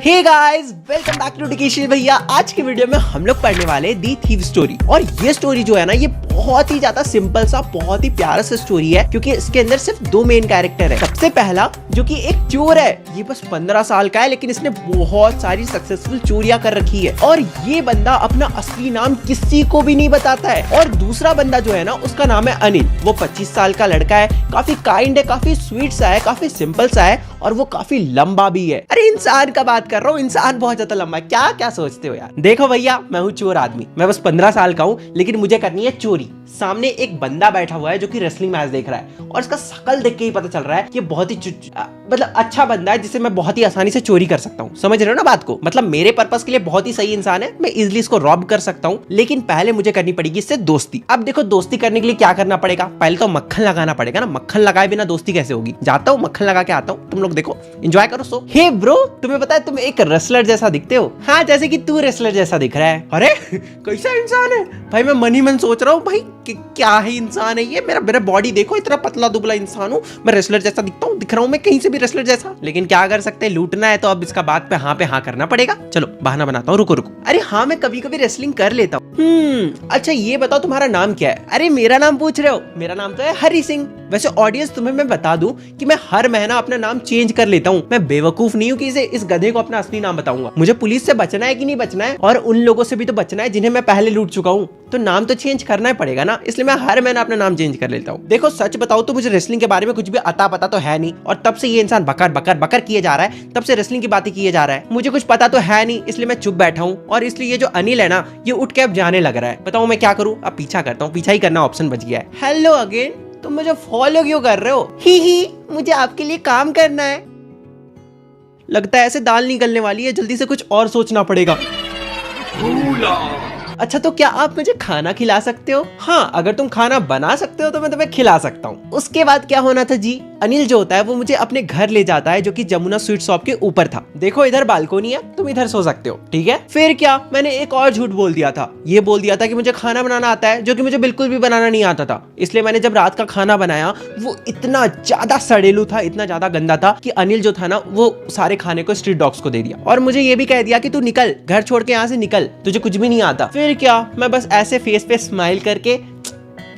Hey guys, welcome back to Dikesh भैया। आज की वीडियो में हम लोग पढ़ने वाले दी थीव स्टोरी। और ये स्टोरी जो है ना, ये बहुत ही ज्यादा सिंपल सा, बहुत ही प्यारा सा स्टोरी है, क्योंकि इसके अंदर सिर्फ दो मेन कैरेक्टर है। सबसे पहला जो कि एक चोर है, ये बस 15 साल का है, लेकिन इसने बहुत सारी सक्सेसफुल चोरियां कर रखी है और ये बंदा अपना असली नाम किसी को भी नहीं बताता है। और दूसरा बंदा जो है ना, उसका नाम है अनिल। वो 25 साल का लड़का है, काफी काइंड है, काफी स्वीट सा है, काफी सिंपल सा है और वो काफी लंबा भी है। अरे इंसान का बात कर रहा हूँ, इंसान बहुत ज्यादा लंबा है। क्या क्या सोचते हो यार। देखो भैया, मैं हूँ चोर आदमी, मैं बस 15 साल का हूँ, लेकिन मुझे करनी है चोरी। सामने एक बंदा बैठा हुआ है जो कि रेसलिंग मैच देख रहा है और इसका शक्ल देख के ही पता चल रहा है कि बहुत ही मतलब अच्छा बंदा है, जिसे मैं बहुत ही आसानी से चोरी कर सकता हूँ। समझ रहे हो ना बात को। मतलब मेरे पर्पस के लिए बहुत ही सही इंसान है, मैं इजिली इसको रॉब कर सकता हूँ, लेकिन पहले मुझे करनी पड़ेगी इससे दोस्ती। अब देखो, दोस्ती करने के लिए क्या करना पड़ेगा, पहले तो मक्खन लगाना पड़ेगा ना। मक्खन लगाए बिना दोस्ती कैसे होगी। जाता हूँ, मक्खन लगा के आता हूँ, तुम लोग देखो, एंजॉय करो। सो हे ब्रो, तुम्हें पता है तुम एक रेसलर जैसा दिखते हो। हाँ, जैसे कि तू रेसलर जैसा दिख रहा है। अरे कैसा इंसान है भाई। मैं मन ही मन सोच रहा हूँ भाई क्या ही इंसान है ये। मेरा बॉडी देखो, इतना पतला दुबला इंसान हूँ, मैं रेसलर जैसा दिखता हूँ, दिख रहा हूँ मैं कहीं से भी रेसलर जैसा। लेकिन क्या कर सकते हैं, लूटना है तो अब इसका बात पे हाँ करना पड़ेगा। चलो बहाना बनाता हूँ, रुको। अरे हाँ, मैं कभी कभी रेसलिंग कर लेता हूँ। अच्छा ये बताओ तुम्हारा नाम क्या है। अरे मेरा नाम पूछ रहे हो, मेरा नाम तो है हरी सिंह। वैसे ऑडियंस, तुम्हें मैं बता दूं कि मैं हर महीना अपना नाम चेंज कर लेता हूँ। मैं बेवकूफ नहीं हूँ कि इस गधे को अपना असली नाम बताऊंगा। मुझे पुलिस से बचना है कि नहीं बचना है, और उन लोगों से भी तो बचना है जिन्हें मैं पहले लूट चुका हूँ। तो नाम तो चेंज करना ही पड़ेगा ना, इसलिए मैं हर महीना अपना नाम चेंज कर लेता हूँ। देखो सच बताओ तो मुझे रेसलिंग के बारे में कुछ भी अता पता तो है नहीं, और तब से ये इंसान बकर बकर बकर किए जा रहा है, तब से रेसलिंग की बातें किए जा रहा है। मुझे कुछ पता तो है नहीं, इसलिए मैं चुप बैठा हूँ। और इसलिए ये जो अनिल है ना, ये उठ के अब जाने लग रहा है। बताओ मैं क्या करूँ। अब पीछा करता हूँ, पीछा ही करना ऑप्शन बच गया है। हेलो अगेन, तुम मुझे फॉलो क्यों कर रहे हो। ही मुझे आपके लिए काम करना है। लगता है ऐसे दाल निकलने वाली है, जल्दी से कुछ और सोचना पड़ेगा। अच्छा तो क्या आप मुझे खाना खिला सकते हो। हाँ, अगर तुम खाना बना सकते हो तो मैं तुम्हें खिला सकता हूँ। उसके बाद क्या होना था जी, अनिल जो होता है वो मुझे अपने घर ले जाता है, जो कि जमुना स्वीट शॉप के ऊपर था। देखो इधर बालकोनी है, तुम इधर सो सकते हो, ठीक है। फिर क्या, मैंने एक और झूठ बोल दिया था। ये बोल दिया था कि मुझे खाना बनाना आता है, जो कि मुझे बिल्कुल भी बनाना नहीं आता था। इसलिए मैंने जब रात का खाना बनाया, वो इतना ज्यादा सड़ेलू था, इतना ज्यादा गंदा था कि अनिल जो था ना, वो सारे खाने को स्ट्रीट डॉग्स को दे दिया। और मुझे ये भी कह दिया कि तू निकल, घर छोड़ के यहाँ से निकल, तुझे कुछ भी नहीं आता। फिर क्या, मैं बस ऐसे फेस पे स्माइल करके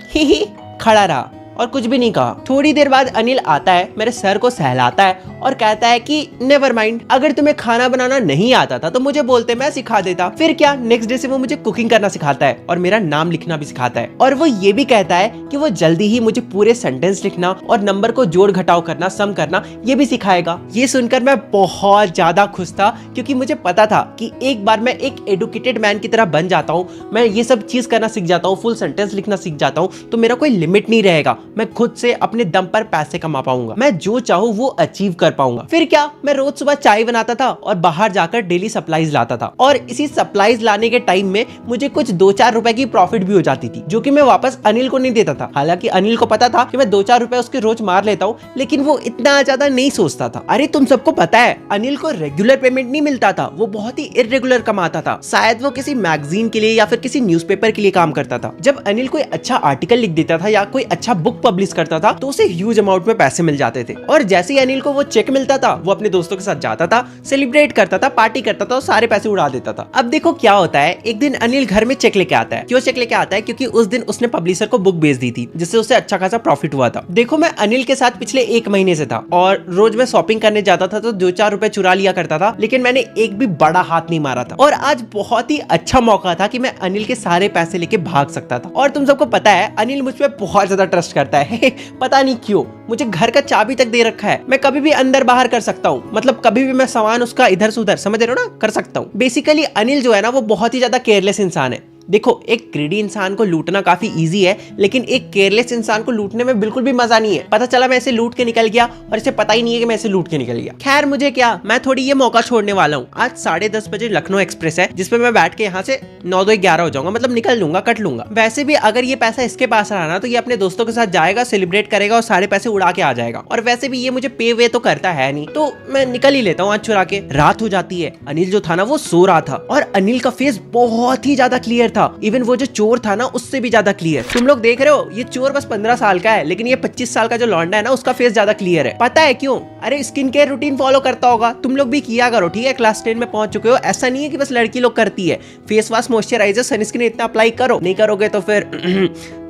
ही खड़ा रहा और कुछ भी नहीं कहा। थोड़ी देर बाद अनिल आता है, मेरे सर को सहलाता है और कहता है कि नेवर माइंड, अगर तुम्हें खाना बनाना नहीं आता था तो मुझे बोलते, मैं सिखा देता। फिर क्या, नेक्स्ट डे से वो मुझे कुकिंग करना सिखाता है और मेरा नाम लिखना भी सिखाता है। और वो ये भी कहता है कि वो जल्दी ही मुझे पूरे सेंटेंस लिखना और नंबर को जोड़ घटाव करना, सम करना, ये भी सिखाएगा। ये सुनकर मैं बहुत ज्यादा खुश था, क्योंकि मुझे पता था कि एक बार मैं एक एडुकेटेड मैन की तरह बन जाता हूँ, मैं ये सब चीज करना सीख जाता हूँ, फुल सेंटेंस लिखना सीख जाता हूँ, तो मेरा कोई लिमिट नहीं रहेगा। मैं खुद से अपने दम पर पैसे कमा पाऊंगा, मैं जो चाहूँ वो अचीव कर पाऊंगा। फिर क्या, मैं रोज सुबह चाय बनाता था और बाहर जाकर डेली सप्लाईज लाता था, और इसी सप्लाईज लाने के टाइम में मुझे कुछ 2-4 रुपए की प्रॉफिट भी हो जाती थी, जो कि मैं वापस अनिल को नहीं देता था। हालांकि अनिल को पता था कि मैं 2-4 रुपए उसके रोज मार लेता हूँ, लेकिन वो इतना ज्यादा नहीं सोचता था। अरे तुम सबको पता है, अनिल को रेगुलर पेमेंट नहीं मिलता था, वो बहुत ही इरेगुलर कमाता था। शायद वो किसी मैगजीन के लिए या फिर किसी न्यूज़पेपर के लिए काम करता था। जब अनिल कोई अच्छा आर्टिकल लिख देता था या कोई अच्छा बुक पब्लिश करता था, तो उसे ह्यूज अमाउंट में पैसे मिल जाते थे। और जैसे ही अनिल को वो चेक मिलता था, वो अपने दोस्तों के साथ जाता था, सेलिब्रेट करता था, पार्टी करता था और सारे पैसे उड़ा देता था। अब देखो क्या होता है, एक दिन अनिल घर में चेक लेके आता है। क्यों चेक लेके आता है, क्योंकि उस दिन उसने पब्लिशर को बुक बेच दी थी, जिससे उसे अच्छा खासा प्रॉफिट हुआ था। देखो मैं अनिल के साथ पिछले 1 महीने से था, और रोज मैं शॉपिंग करने जाता था तो 2-4 रुपए चुरा लिया करता था, लेकिन मैंने एक भी बड़ा हाथ नहीं मारा था। और आज बहुत ही अच्छा मौका था कि मैं अनिल के सारे पैसे लेके भाग सकता था। और तुम सबको पता है, अनिल मुझ पर बहुत ज्यादा ट्रस्ट करता है। पता नहीं क्यों, मुझे घर का चाबी तक दे रखा है। मैं कभी भी अंदर बाहर कर सकता हूँ, मतलब कभी भी मैं सामान उसका इधर से उधर, समझ रहे हो ना, कर सकता हूँ। बेसिकली अनिल जो है ना, वो बहुत ही ज्यादा केयरलेस इंसान है। देखो, एक ग्रीडी इंसान को लूटना काफी इजी है, लेकिन एक केयरलेस इंसान को लूटने में बिल्कुल भी मजा नहीं है। पता चला मैं इसे लूट के निकल गया और इसे पता ही नहीं है कि मैं इसे लूट के निकल गया। खैर मुझे क्या, मैं थोड़ी ये मौका छोड़ने वाला हूँ। आज 10:30 बजे लखनऊ एक्सप्रेस है, जिसपे मैं बैठ के यहाँ से 9-11 हो जाऊंगा, मतलब निकल लूंगा, कट लूंगा। वैसे भी अगर ये पैसा इसके पास रहा ना, तो ये अपने दोस्तों के साथ जाएगा, सेलिब्रेट करेगा और सारे पैसे उड़ा के आ जाएगा। और वैसे भी ये मुझे पे वे तो करता है नहीं, तो मैं निकल ही लेता हूँ आज चुरा के। रात हो जाती है, अनिल जो था ना वो सो रहा था, और अनिल का फेस बहुत ही ज्यादा क्लियर था। इवन वो जो चोर था ना उससे भी ज्यादा क्लियर। तुम लोग देख रहे हो ये चोर बस 15 साल का है, लेकिन ये 25 साल का जो लौंडा है ना उसका फेस ज्यादा क्लियर है। पता है क्यों? अरे स्किन केयर रूटीन फॉलो करता होगा। तुम लोग भी किया करो, ठीक है? क्लास 10 में पहुंच चुके हो। ऐसा नहीं है कि बस लड़की लोग करती है। फेस वॉश, मॉइस्चराइजर, सनस्क्रीन इतना अप्लाई करो। नहीं करोगे तो फिर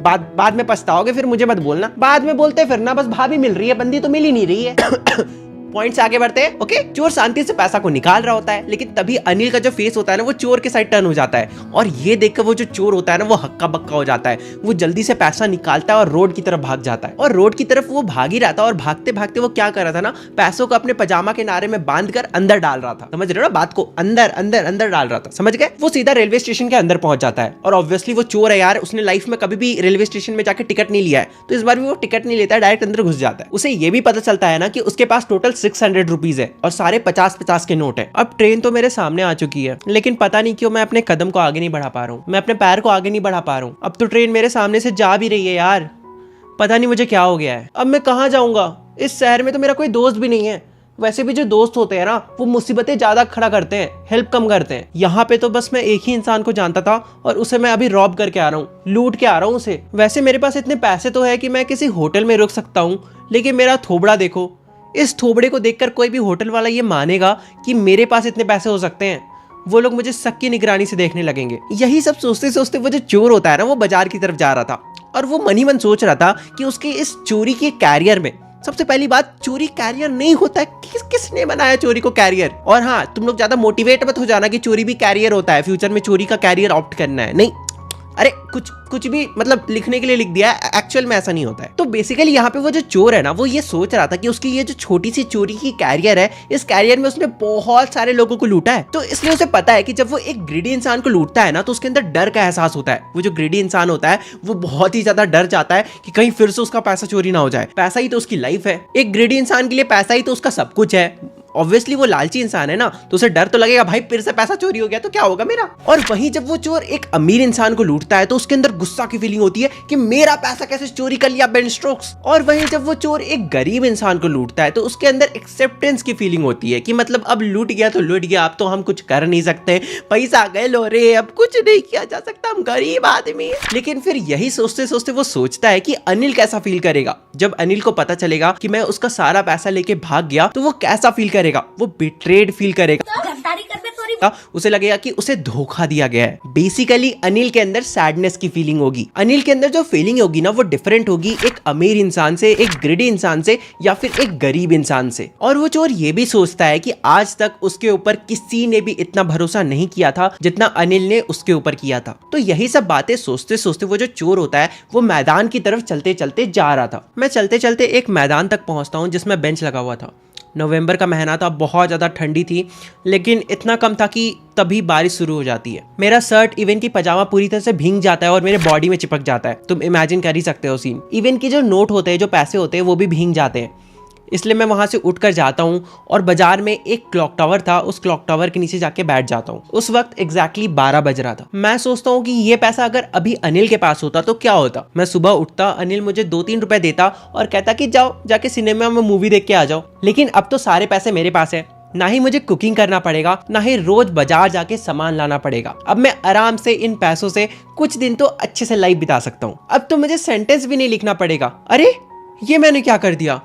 बाद में पछताओगे। फिर मुझे मत बोलना, बाद में बोलते फिर ना बस भाभी मिल रही है, बंदी तो मिल ही नहीं रही है। पॉइंट से आगे बढ़ते हैं। ओके, चोर शांति से पैसा को निकाल रहा होता है, लेकिन तभी अनिल का जो फेस होता है ना वो चोर के साइड टर्न हो जाता है। और ये देखकर वो जो चोर होता है ना वो हक्का बक्का हो जाता है। वो जल्दी से पैसा निकालता है और रोड की तरफ भाग जाता है। और रोड की तरफ वो भाग ही रहा था, और भागते भागते वो क्या कर रहा था ना, पैसों को अपने पजामा के नारे में बांध कर अंदर डाल रहा था। समझ रहे हो ना बात को? अंदर अंदर अंदर डाल रहा था, समझ गए? वो सीधा रेलवे स्टेशन के अंदर पहुंच जाता है। और ऑब्वियसली वो चोर है यार, उसने लाइफ में कभी भी रेलवे स्टेशन में जाकर टिकट नहीं लिया है, तो इस बार भी वो टिकट नहीं लेता है, डायरेक्ट अंदर घुस जाता है। उसे ये भी पता चलता है ना कि उसके पास टोटल 600 रुपीज और सारे 50-50 के नोट है। अब ट्रेन तो मेरे सामने आ चुकी है, लेकिन पता नहीं क्यों मैं अपने कदम को आगे नहीं बढ़ा पा रहा हूँ, मैं अपने पैर को आगे नहीं बढ़ा पा रहा हूँ। अब तो ट्रेन मेरे सामने से जा भी रही है यार, पता नहीं मुझे क्या हो गया है। अब मैं कहाँ जाऊंगा? इस शहर में तो मेरा कोई दोस्त भी नहीं है। वैसे भी जो दोस्त होते हैं ना वो मुसीबतें ज्यादा खड़ा करते हैं, हेल्प कम करते हैं। यहाँ पे तो बस मैं एक ही इंसान को जानता था और उसे मैं अभी रॉब करके आ रहा हूँ, लूट के आ रहा हूँ उसे। वैसे मेरे पास इतने पैसे तो है कि मैं किसी होटल में रुक सकता हूँ, लेकिन मेरा थोबड़ा देखो। इस थोबड़े को देखकर कोई भी होटल वाला ये मानेगा कि मेरे पास इतने पैसे हो सकते हैं? वो लोग मुझे शक की निगरानी से देखने लगेंगे। यही सब सोचते सोचते वो जो चोर होता है ना वो बाजार की तरफ जा रहा था, और वो मन ही मन सोच रहा था कि उसके इस चोरी के कैरियर में सबसे पहली बात, चोरी कैरियर नहीं होता है। किसने बनाया चोरी को कैरियर? और हाँ, तुम लोग ज्यादा मोटिवेट मत हो जाना कि चोरी भी कैरियर होता है, फ्यूचर में चोरी का कैरियर ऑप्ट करना है। नहीं, अरे कुछ भी मतलब लिखने के लिए लिख दिया है, एक्चुअल में ऐसा नहीं होता है। तो बेसिकली यहाँ पे वो जो चोर है ना वो ये सोच रहा था कि उसकी ये जो छोटी सी चोरी की कैरियर है, इस कैरियर में उसने बहुत सारे लोगों को लूटा है। तो इसलिए उसे पता है कि जब वो एक ग्रीडी इंसान को लूटता है ना तो उसके अंदर डर का एहसास होता है। वो जो ग्रीडी इंसान होता है वो बहुत ही ज्यादा डर जाता है कि कहीं फिर से उसका पैसा चोरी ना हो जाए। पैसा ही तो उसकी लाइफ है। एक ग्रीडी इंसान के लिए पैसा ही तो उसका सब कुछ है। ऑब्वियसली वो लालची इंसान है ना, तो उसे डर तो लगेगा, भाई फिर से पैसा चोरी हो गया तो क्या होगा मेरा। और वहीं जब वो चोर एक अमीर इंसान को लूटता है तो उसके अंदर गुस्सा की फीलिंग होती है कि मेरा पैसा कैसे चोरी कर लिया बेन स्टोक्स। और वहीं जब वो चोर एक गरीब इंसान को लूटता है तो उसके अंदर एक्सेप्टेंस की फीलिंग होती है कि मतलब अब लूट गया तो लूट गया, अब तो हम कुछ कर नहीं सकते, पैसा गए लो रे, अब कुछ नहीं किया जा सकता, हम गरीब आदमी है। लेकिन फिर यही सोचते सोचते वो सोचता है कि अनिल कैसा फील करेगा जब अनिल को पता चलेगा कि मैं उसका सारा पैसा लेके भाग गया, तो वो कैसा फील करेगा? वो बिट्रेड फील करेगा। उसे लगेगा कि उसे धोखा दिया गया है। बेसिकली अनिल के अंदर सैडनेस की फीलिंग होगी। अनिल के अंदर जो फीलिंग होगी ना वो डिफरेंट होगी एक अमीर इंसान से, एक ग्रीडी इंसान से, या फिर एक गरीब इंसान से। और वो चोर ये भी सोचता है कि आज तक उसके ऊपर किसी ने भी इतना भरोसा नहीं किया था जितना अनिल ने उसके ऊपर किया था। तो यही सब बातें सोचते सोचते वो जो चोर होता है वो मैदान की तरफ चलते चलते जा रहा था। मैं चलते चलते एक मैदान तक पहुंचता हूँ जिसमें बेंच लगा हुआ था। नवंबर का महीना था, बहुत ज़्यादा ठंडी थी, लेकिन इतना कम था कि तभी बारिश शुरू हो जाती है। मेरा शर्ट इवन की पजामा पूरी तरह से भीग जाता है और मेरे बॉडी में चिपक जाता है। तुम इमेजिन कर ही सकते हो सीन। इवन की जो नोट होते हैं, जो पैसे होते हैं, वो भी भीग जाते हैं। इसलिए मैं वहाँ से उठकर जाता हूँ और बाजार में एक क्लॉक टावर था, उस क्लॉक टावर के नीचे जाके बैठ जाता हूँ। उस वक्त एग्जैक्टली 12 बज रहा था। मैं सोचता हूँ कि ये पैसा अगर अभी अनिल के पास होता तो क्या होता। मैं सुबह उठता, अनिल मुझे 2-3 रुपए देता और कहता कि जाओ जाके सिनेमा में मूवी देख के आ जाओ। लेकिन अब तो सारे पैसे मेरे पास है, ना ही मुझे कुकिंग करना पड़ेगा, ना ही रोज बाजार जाके सामान लाना पड़ेगा। अब मैं आराम से इन पैसों से कुछ दिन तो अच्छे से लाइफ बिता सकता हूँ। अब तो मुझे सेंटेंस भी नहीं लिखना पड़ेगा। अरे ये मैंने क्या कर दिया?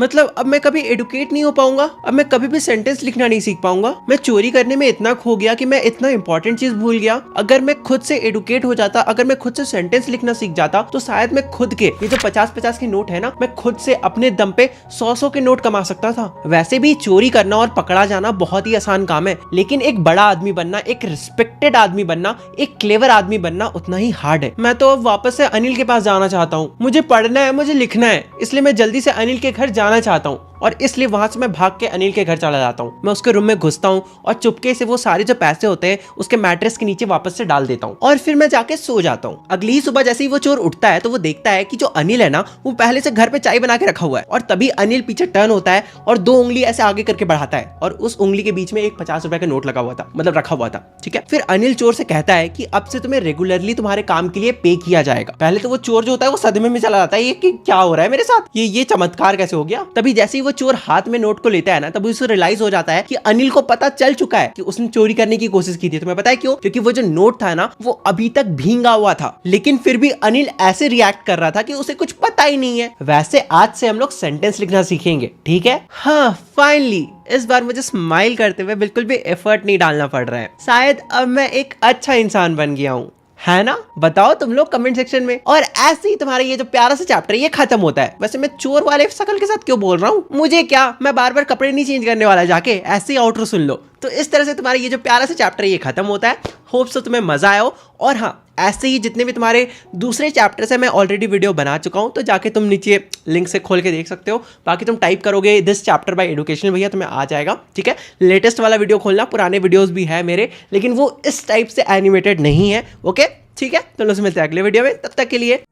मतलब अब मैं कभी एडुकेट नहीं हो पाऊंगा, अब मैं कभी भी सेंटेंस लिखना नहीं सीख पाऊंगा। मैं चोरी करने में इतना खो गया कि मैं इतना इंपॉर्टेंट चीज भूल गया। अगर मैं खुद से एडुकेट हो जाता, अगर मैं खुद से सेंटेंस लिखना सीख जाता, तो शायद मैं खुद के ये जो 50-50 के नोट है ना, मैं खुद से अपने दम पे 100-100 के नोट कमा सकता था। वैसे भी चोरी करना और पकड़ा जाना बहुत ही आसान काम है, लेकिन एक बड़ा आदमी बनना, एक रिस्पेक्टेड आदमी बनना, एक क्लेवर आदमी बनना उतना ही हार्ड है। मैं तो अब वापस से अनिल के पास जाना चाहता हूँ। मुझे पढ़ना है, मुझे लिखना है, इसलिए मैं जल्दी से अनिल के घर जाना चाहता हूँ। और इसलिए वहां से मैं भाग के अनिल के घर चला जाता हूँ। मैं उसके रूम में घुसता हूँ और चुपके से वो सारे जो पैसे होते हैं उसके मैट्रेस के नीचे वापस से डाल देता हूँ और फिर मैं जाके सो जाता हूँ। अगली सुबह जैसे ही वो चोर उठता है तो वो देखता है कि जो अनिल है ना वो पहले से घर पे चाय बना के रखा हुआ है। और तभी अनिल पीछे टर्न होता है और 2 उंगली ऐसे आगे करके बढ़ाता है और उस उंगली के बीच में एक 50 रुपए का नोट लगा हुआ था, मतलब रखा हुआ था। ठीक है, फिर अनिल चोर से कहता है कि अब से तुम्हें रेगुलरली तुम्हारे काम के लिए पे किया जाएगा। पहले तो वो चोर जो होता है वो सदमे में चला जाता है, ये कि क्या हो रहा है मेरे साथ, ये चमत्कार कैसे हो गया। तभी जैसे ही वो चोर हाथ में नोट को लेता है ना, तब उसे रियलाइज हो जाता है कि अनिल को पता चल चुका है कि उसने चोरी करने की कोशिश की थी। तुम्हें पता है क्यों? क्योंकि वो जो नोट था ना वो अभी तक भींगा हुआ था, लेकिन फिर भी अनिल ऐसे रिएक्ट कर रहा था कि उसे कुछ पता ही नहीं है। वैसे आज से हम लोग सेंटेंस लिखना सीखेंगे, ठीक है? हाँ, फाइनली इस बार मुझे स्माइल करते हुए बिल्कुल भी एफर्ट नहीं डालना पड़ रहा है। शायद अब मैं एक अच्छा इंसान बन गया हूँ, है ना? बताओ तुम लोग कमेंट सेक्शन में। और ऐसे ही तुम्हारा ये जो प्यारा सा चैप्टर है ये खत्म होता है। वैसे मैं चोर वाले शकल के साथ क्यों बोल रहा हूँ? मुझे क्या, मैं बार बार कपड़े नहीं चेंज करने वाला, जाके ऐसे ही आउटरो सुन लो। तो इस तरह से तुम्हारा ये जो प्यारा सा चैप्टर है ये खत्म होता है। होप सो तुम्हें मजा आया हो। और हाँ, ऐसे ही जितने भी तुम्हारे दूसरे चैप्टर्स है मैं ऑलरेडी वीडियो बना चुका हूँ, तो जाके तुम नीचे लिंक से खोल के देख सकते हो। बाकी तुम टाइप करोगे दिस चैप्टर बाय एडुकेशनल भैया, तुम्हें आ जाएगा, ठीक है? लेटेस्ट वाला वीडियो खोलना, पुराने वीडियोस भी है मेरे, लेकिन वो इस टाइप से एनिमेटेड नहीं है। ओके, ठीक है? तो लोग मिलते हैं अगले वीडियो में, तब तक के लिए